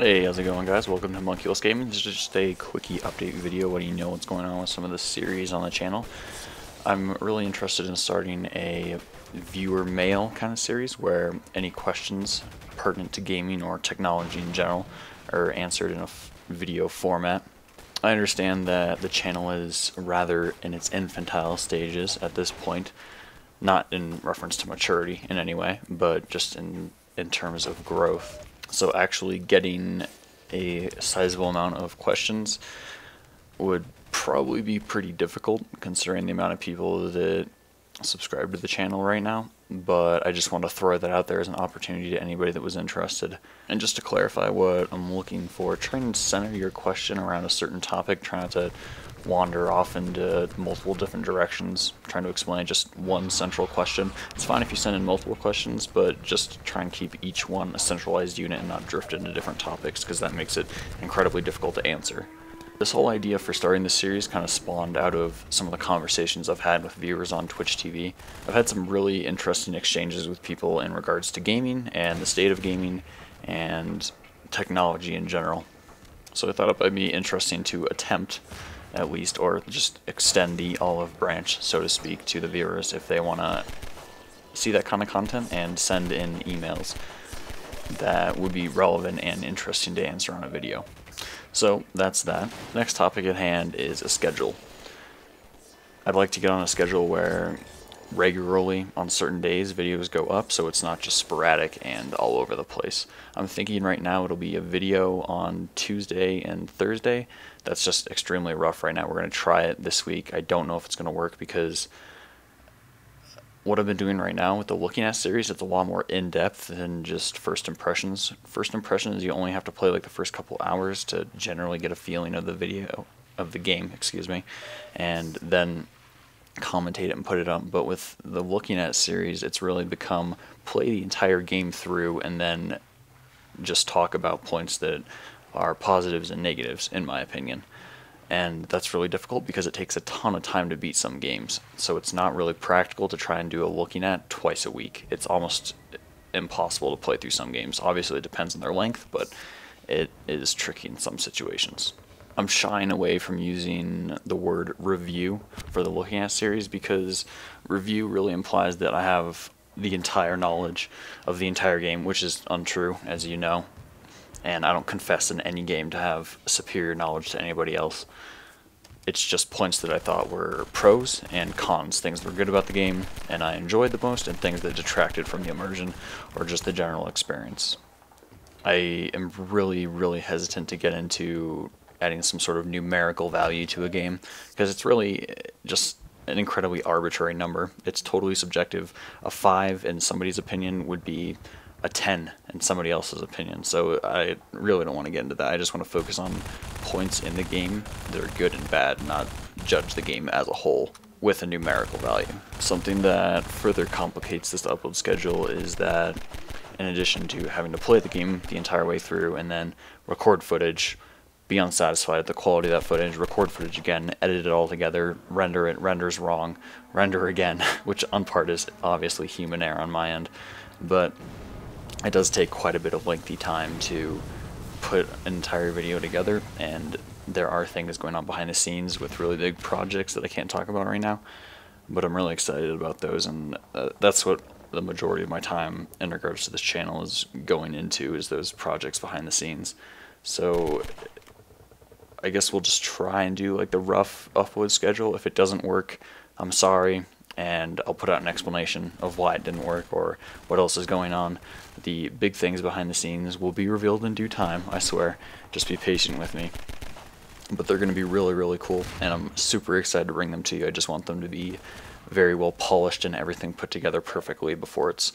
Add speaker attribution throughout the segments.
Speaker 1: Hey, how's it going, guys? Welcome to Monkeyless Gaming. This is just a quickie update video letting you know what's going on with some of the series on the channel. I'm really interested in starting a viewer mail kind of series where any questions pertinent to gaming or technology in general are answered in a video format. I understand that the channel is rather in its infantile stages at this point, not in reference to maturity in any way, but just in terms of growth. So actually getting a sizable amount of questions would probably be pretty difficult considering the amount of people that subscribe to the channel right now. But I just want to throw that out there as an opportunity to anybody that was interested. And just to clarify what I'm looking for, try and center your question around a certain topic, try not to wander off into multiple different directions, trying to explain just one central question. It's fine if you send in multiple questions, but just try and keep each one a centralized unit and not drift into different topics, because that makes it incredibly difficult to answer. This whole idea for starting this series kind of spawned out of some of the conversations I've had with viewers on Twitch TV. I've had some really interesting exchanges with people in regards to gaming and the state of gaming and technology in general. So I thought it might be interesting to attempt at least, or just extend the olive branch, so to speak, to the viewers if they want to see that kind of content and send in emails that would be relevant and interesting to answer on a video. So that's that. Next topic at hand is a schedule. I'd like to get on a schedule where regularly on certain days videos go up, so it's not just sporadic and all over the place. I'm thinking right now it'll be a video on Tuesday and Thursday. That's just extremely rough right now. We're going to try it this week. I don't know if it's going to work because what I've been doing right now with the Looking At series, it's a lot more in-depth than just first impressions. First impressions, you only have to play like the first couple hours to generally get a feeling of the game, excuse me, and then commentate it and put it up. But with the Looking At series, it's really become play the entire game through and then just talk about points that are positives and negatives, in my opinion. And that's really difficult because it takes a ton of time to beat some games. So it's not really practical to try and do a Looking At twice a week. It's almost impossible to play through some games. Obviously it depends on their length, but it is tricky in some situations. I'm shying away from using the word review for the Looking At series because review really implies that I have the entire knowledge of the entire game, which is untrue, as you know. And I don't confess in any game to have superior knowledge to anybody else. It's just points that I thought were pros and cons, things that were good about the game and I enjoyed the most, and things that detracted from the immersion or just the general experience. I am really hesitant to get into adding some sort of numerical value to a game because it's really just an incredibly arbitrary number. It's totally subjective. A 5 in somebody's opinion would be a 10 in somebody else's opinion. So I really don't want to get into that. I just want to focus on points in the game that are good and bad, not judge the game as a whole with a numerical value. Something that further complicates this upload schedule is that in addition to having to play the game the entire way through and then record footage, be unsatisfied with the quality of that footage, record footage again, edit it all together, render it, renders wrong, render again, which on part is obviously human error on my end, but it does take quite a bit of lengthy time to put an entire video together, and there are things going on behind the scenes with really big projects that I can't talk about right now, but I'm really excited about those, and that's what the majority of my time in regards to this channel is going into, is those projects behind the scenes. So I guess we'll just try and do like the rough upload schedule. If it doesn't work, I'm sorry, and I'll put out an explanation of why it didn't work or what else is going on. The big things behind the scenes will be revealed in due time, I swear. Just be patient with me. But they're going to be really cool, and I'm super excited to bring them to you. I just want them to be very well polished and everything put together perfectly before it's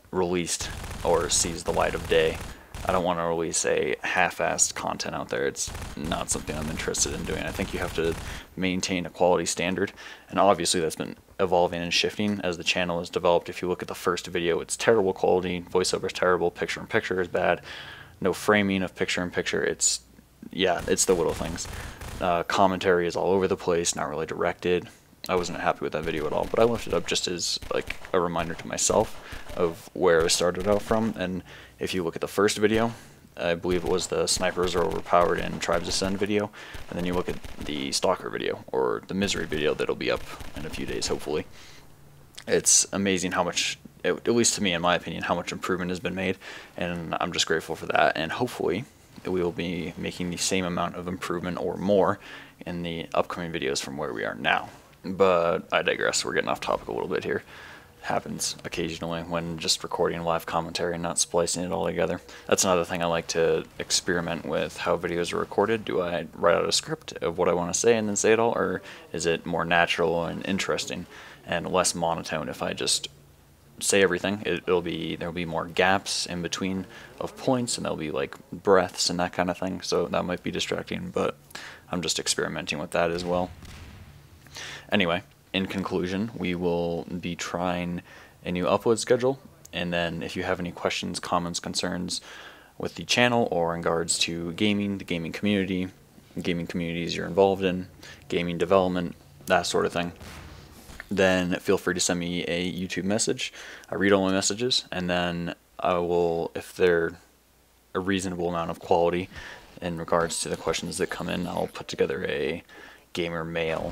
Speaker 1: released or sees the light of day. I don't want to release a half-assed content out there. It's not something I'm interested in doing. I think you have to maintain a quality standard, and obviously that's been evolving and shifting as the channel has developed. If you look at the first video, it's terrible quality, voiceover is terrible, picture-in-picture is bad, no framing of picture-in-picture. It's the little things. Commentary is all over the place, not really directed. I wasn't happy with that video at all, but I left it up just as like a reminder to myself of where I started out from. And if you look at the first video, I believe it was the snipers are overpowered in Tribes Ascend video, and then you look at the S.T.A.L.K.E.R video, or the Misery video that'll be up in a few days, hopefully. It's amazing how much, at least to me, in my opinion, how much improvement has been made, and I'm just grateful for that, and hopefully we will be making the same amount of improvement or more in the upcoming videos from where we are now. But I digress, we're getting off topic a little bit here. Happens occasionally when just recording live commentary and not splicing it all together. That's another thing I like to experiment with, how videos are recorded. Do I write out a script of what I want to say and then say it all, or is it more natural and interesting and less monotone if I just say everything? There'll be more gaps in between of points, and there'll be like breaths and that kind of thing, so that might be distracting, but I'm just experimenting with that as well. Anyway, in conclusion, we will be trying a new upload schedule, and then if you have any questions, comments, concerns with the channel or in regards to gaming, the gaming communities you're involved in, gaming development, that sort of thing, then feel free to send me a YouTube message. I read all my messages, and then I will, if they're a reasonable amount of quality in regards to the questions that come in, I'll put together a gamer mail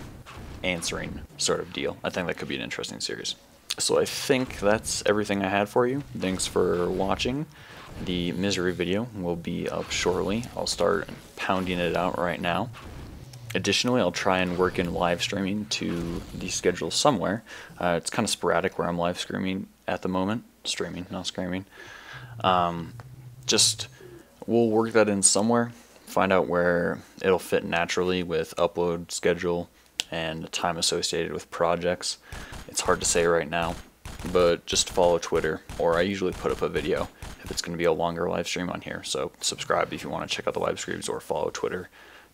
Speaker 1: answering sort of deal. I think that could be an interesting series. So I think that's everything I had for you. Thanks for watching. The Misery video will be up shortly. I'll start pounding it out right now. Additionally, I'll try and work in live streaming to the schedule somewhere. It's kind of sporadic where I'm live streaming at the moment. Streaming, not screaming. Just, we'll work that in somewhere. Find out where it'll fit naturally with upload schedule and time associated with projects. It's hard to say right now, but just follow Twitter, or I usually put up a video if it's going to be a longer live stream on here. So subscribe if you want to check out the live streams, or follow Twitter,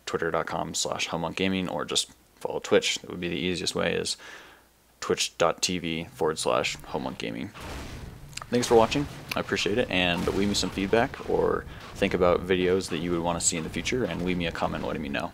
Speaker 1: twitter.com/HomeLonkGaming, or just follow Twitch. That would be the easiest way, is twitch.tv/HomeLonkGaming. Thanks for watching. I appreciate it, and leave me some feedback or think about videos that you would want to see in the future, and leave me a comment letting me know.